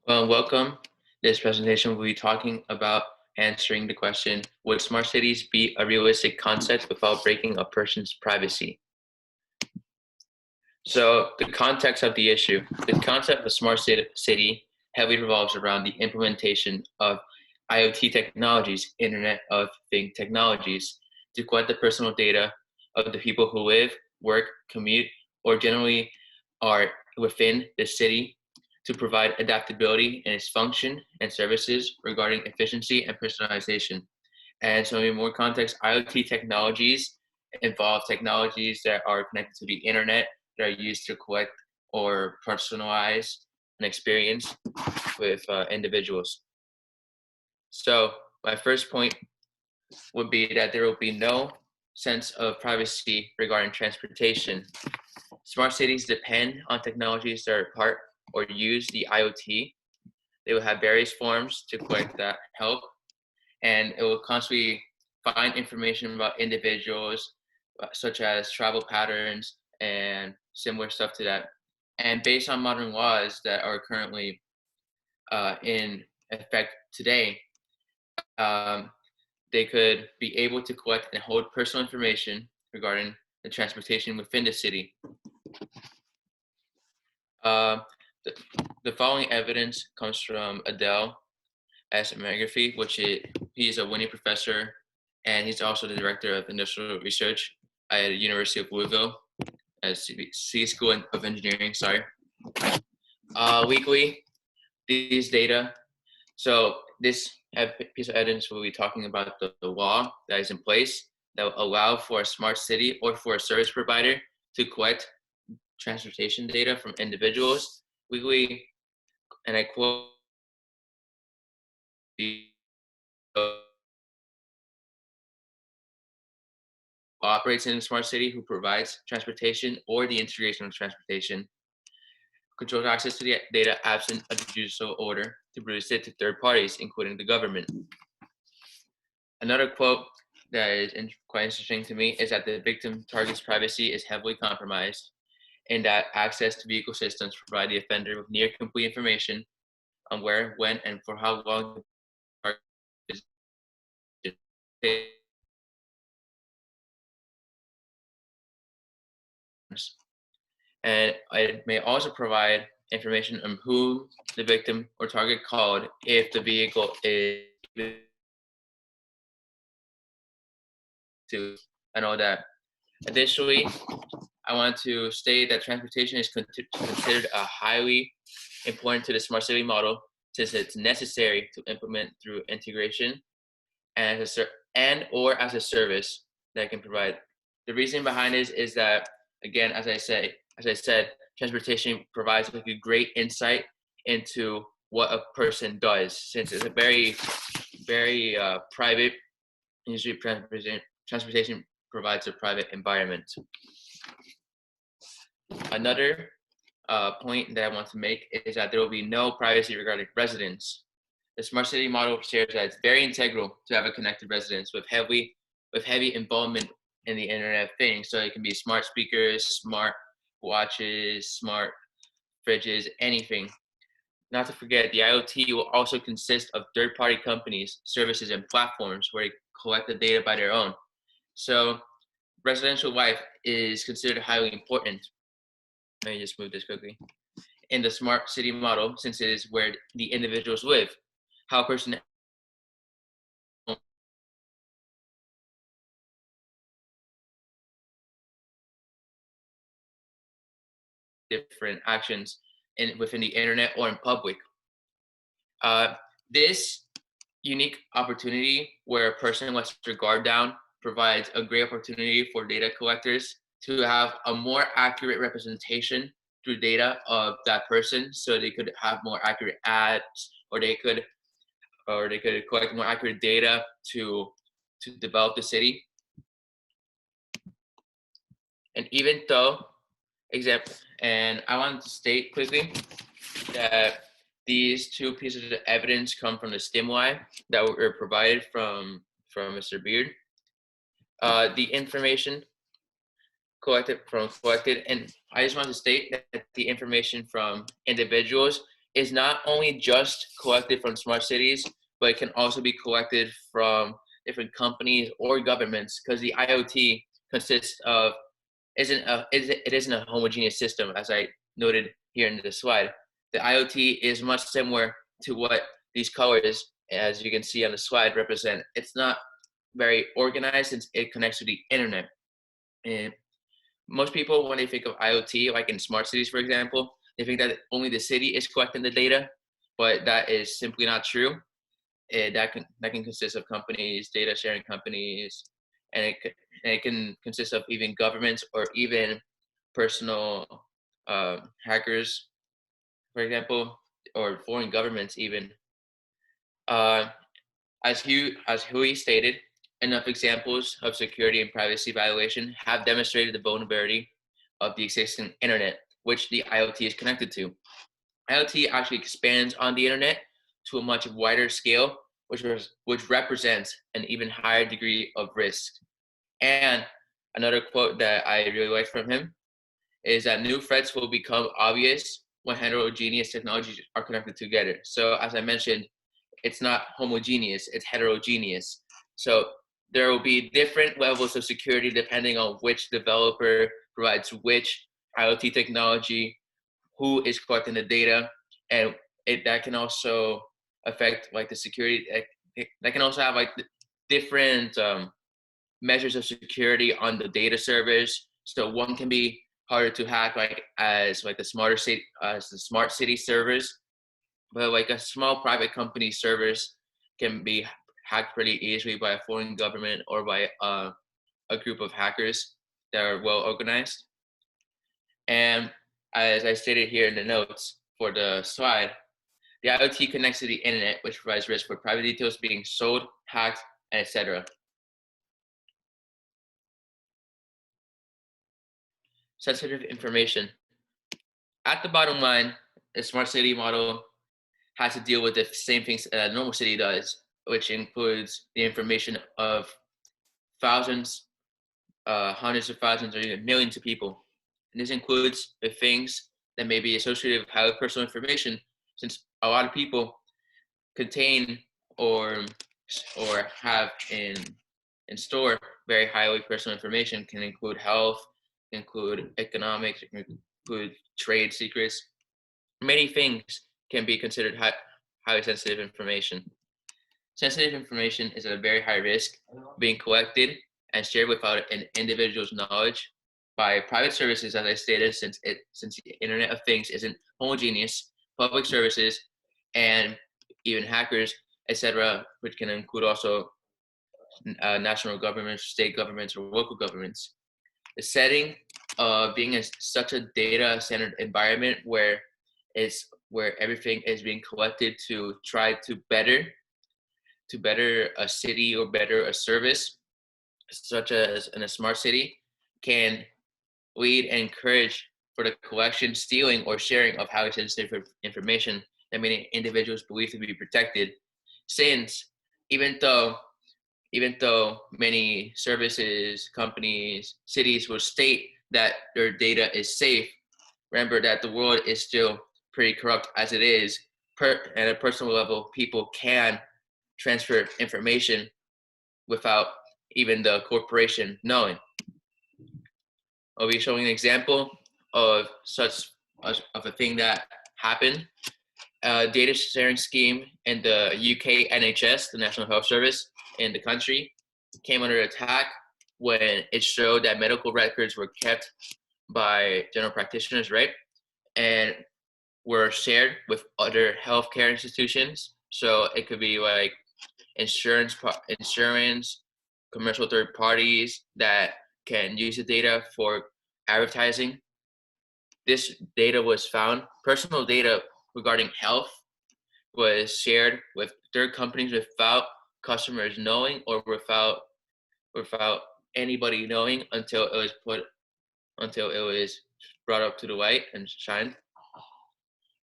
Well, welcome. This presentation will be talking about answering the question, would smart cities be a realistic concept without breaking a person's privacy? So the context of the issue, the concept of smart city heavily revolves around the implementation of IoT technologies, Internet of Things technologies, to collect the personal data of the people who live, work, commute, or generally are within the city to provide adaptability in its function and services regarding efficiency and personalization. And so in more context, IoT technologies involve technologies that are connected to the internet that are used to collect or personalize an experience with individuals. So my first point would be that there will be no sense of privacy regarding transportation. Smart cities depend on technologies that are part or use the IoT. They will have various forms to collect that help, and it will constantly find information about individuals, such as travel patterns and similar stuff to that. And based on modern laws that are currently in effect today, um, they could be able to collect and hold personal information regarding the transportation within the city. Uh, the, the following evidence comes from Adele S. McAfee, he's a Winnie professor, and he's also the director of industrial research at the University of Louisville, at C School of Engineering. Sorry. Weekly, these data. So this piece of evidence will be talking about the law that is in place that will allow for a smart city or for a service provider to collect transportation data from individuals weekly, and I quote, the operates in a smart city who provides transportation or the integration of transportation controls access to the data absent a judicial order to produce it to third parties, including the government. Another quote that is quite interesting to me is that the victim target's privacy is heavily compromised, and that access to vehicle systems provide the offender with near complete information on where, when, and for how long the target is. And it may also provide information on who the victim or target called if the vehicle is to and all that. Additionally, I want to state that transportation is considered a highly important to the smart city model since it's necessary to implement through integration and and or as a service that can provide. The reason behind this is that, again, as I said, transportation provides like a great insight into what a person does, since it's a very private. Usually, transportation provides a private environment. Another point that I want to make is that there will be no privacy regarding residents. The smart city model shares that it's very integral to have a connected residence with heavy involvement in the Internet of Things. So it can be smart speakers, smart watches, smart fridges, anything. Not to forget, the IoT will also consist of third-party companies, services, and platforms where they collect the data by their own. So residential life is considered highly important. Let me just move this quickly. In the smart city model, since it is where the individuals live, how a person different actions within the internet or in public. This unique opportunity where a person lets their guard down provides a great opportunity for data collectors to have a more accurate representation through data of that person, so they could have more accurate ads, or they could collect more accurate data to develop the city. And even though example, and I want to state quickly that these two pieces of evidence come from the stimuli that were provided from Mr. Beard. The information collected, and I just want to state that the information from individuals is not only just collected from smart cities, but it can also be collected from different companies or governments, because the IoT consists of it isn't a homogeneous system, as I noted here in the slide. The IoT is much similar to what these colors, as you can see on the slide, represent. It's not very organized since it connects to the internet. And most people, when they think of IoT, like in smart cities, for example, they think that only the city is collecting the data, but that is simply not true. That can consist of companies, data sharing companies, and it can consist of even governments or even personal hackers, for example, or foreign governments even. Uh, as Hui stated, enough examples of security and privacy violation have demonstrated the vulnerability of the existing internet, which the IoT is connected to. IoT actually expands on the internet to a much wider scale, which represents an even higher degree of risk. And another quote that I really like from him is that new threats will become obvious when heterogeneous technologies are connected together. So as I mentioned, it's not homogeneous, it's heterogeneous. So there will be different levels of security depending on which developer provides which IoT technology, who is collecting the data, and that can also affect like the security. That can also have like different measures of security on the data servers. So one can be harder to hack, like as like the smart city servers, but like a small private company servers can be hacked pretty easily by a foreign government or by a group of hackers that are well organized. And as I stated here in the notes for the slide, the IoT connects to the internet, which provides risk for private details being sold, hacked, and etc. Sensitive information. At the bottom line, the smart city model has to deal with the same things a normal city does, which includes the information of thousands, hundreds of thousands, or even millions of people. And this includes the things that may be associated with highly personal information, since a lot of people contain or have in store very highly personal information. Can include health, include economics, include trade secrets. Many things can be considered highly sensitive information. Sensitive information is at a very high risk being collected and shared without an individual's knowledge by private services, as I stated, since the Internet of Things isn't homogeneous, public services, and even hackers, etc., which can include also national governments, state governments, or local governments. The setting of being in such a data-centered environment where everything is being collected to try to better a city or better a service, such as in a smart city, can lead and encourage for the collection, stealing, or sharing of highly sensitive information that many individuals believe to be protected. Since even though many services, companies, cities will state that their data is safe, remember that the world is still pretty corrupt as it is. At a personal level, people can transfer information without even the corporation knowing. I'll be showing an example of a thing that happened. A data sharing scheme in the UK NHS, the National Health Service in the country, came under attack when it showed that medical records were kept by general practitioners, right? And were shared with other healthcare institutions. So it could be like insurance, commercial third parties that can use the data for advertising. This data was found, personal data regarding health was shared with third companies without customers knowing or without anybody knowing until it was brought up to the light and shined.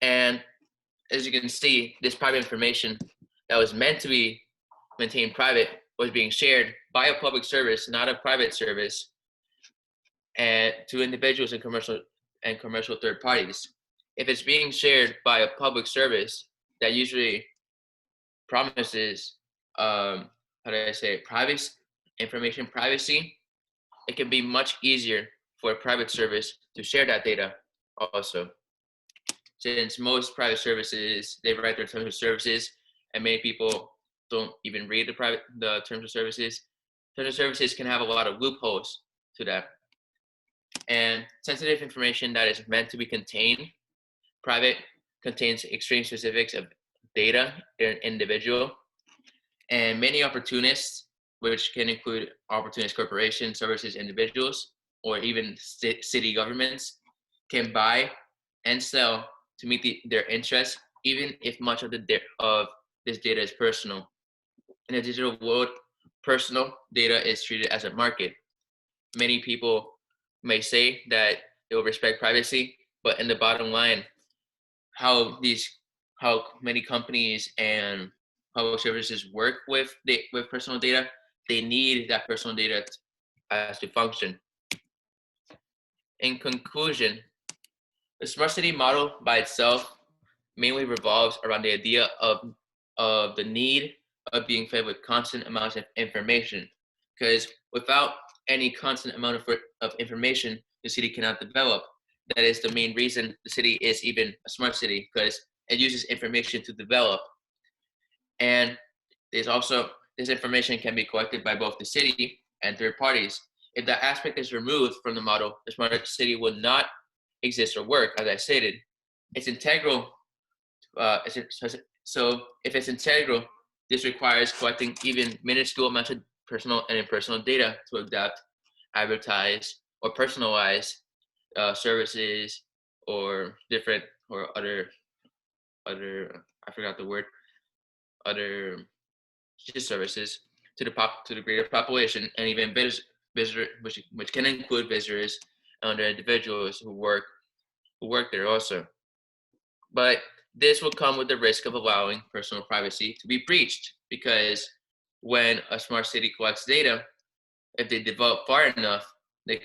And as you can see, this private information that was meant to be maintained private was being shared by a public service, not a private service, and to individuals and commercial third parties. if it's being shared by a public service that usually promises, how do I say, privacy, information privacy, it can be much easier for a private service to share that data also. Since most private services, they write their terms of services, and many people don't even read the terms of services. Terms of services can have a lot of loopholes to that. And sensitive information that is meant to be contained, private, contains extreme specifics of data in an individual. And many opportunists, which can include opportunist corporations, services, individuals, or even city governments, can buy and sell to meet their interests, even if much of this data is personal. In a digital world, personal data is treated as a market. Many people may say that they will respect privacy, but in the bottom line, how many companies and public services work with personal data, they need that personal data to function. In conclusion, the smart city model by itself mainly revolves around the idea of the need of being fed with constant amounts of information. Because without any constant amount of information, the city cannot develop. That is the main reason the city is even a smart city, because it uses information to develop. And there's also, this information can be collected by both the city and third parties. If that aspect is removed from the model, the smart city would not exist or work, as I stated. It's integral. So if it's integral, this requires collecting even minuscule amounts of personal and impersonal data to adapt, advertise, or personalize services or different or other I forgot the word, other services to the greater population, and even visitor, which can include visitors and other individuals who work there also. But this will come with the risk of allowing personal privacy to be breached, because when a smart city collects data, if they develop far enough, they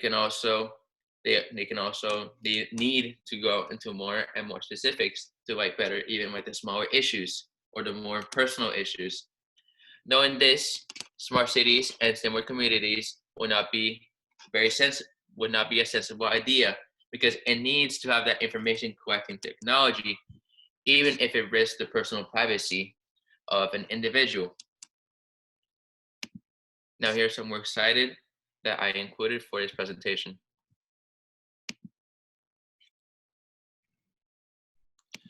need to go into more and more specifics to like better even with the smaller issues or the more personal issues. Knowing this, smart cities and similar communities would not be a sensible idea, because it needs to have that information collecting technology, even if it risks the personal privacy of an individual. Now here's some works cited that I included for this presentation.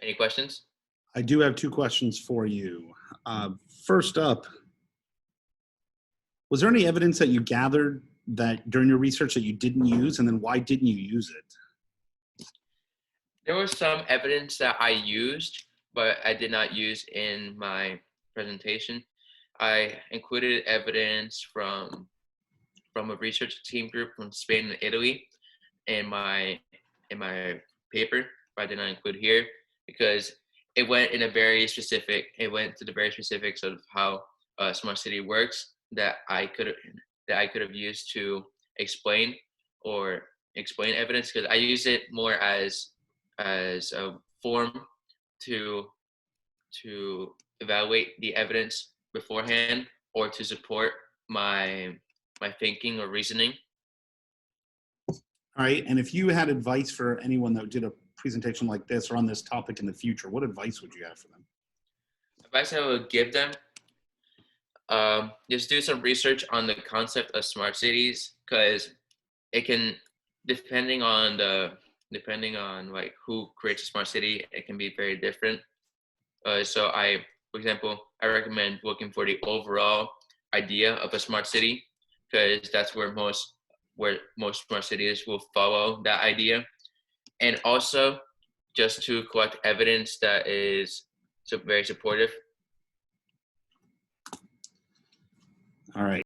Any questions? I do have two questions for you. First up, was there any evidence that you gathered that during your research that you didn't use, and then why didn't you use it? There was some evidence that I used, but I did not use in my presentation. I included evidence from a research team group from Spain and Italy in my paper, but I did not include here because it went to the very specifics of how a smart city works that I could have used to explain evidence, because I use it more as a form to evaluate the evidence beforehand or to support my thinking or reasoning. All right, and if you had advice for anyone that did a presentation like this or on this topic in the future, what advice would you have for them? Advice I would give them, just do some research on the concept of smart cities, because it can, depending on like who creates a smart city, it can be very different. So for example, I recommend looking for the overall idea of a smart city, because that's where most smart cities will follow that idea. And also just to collect evidence that is very supportive. All right.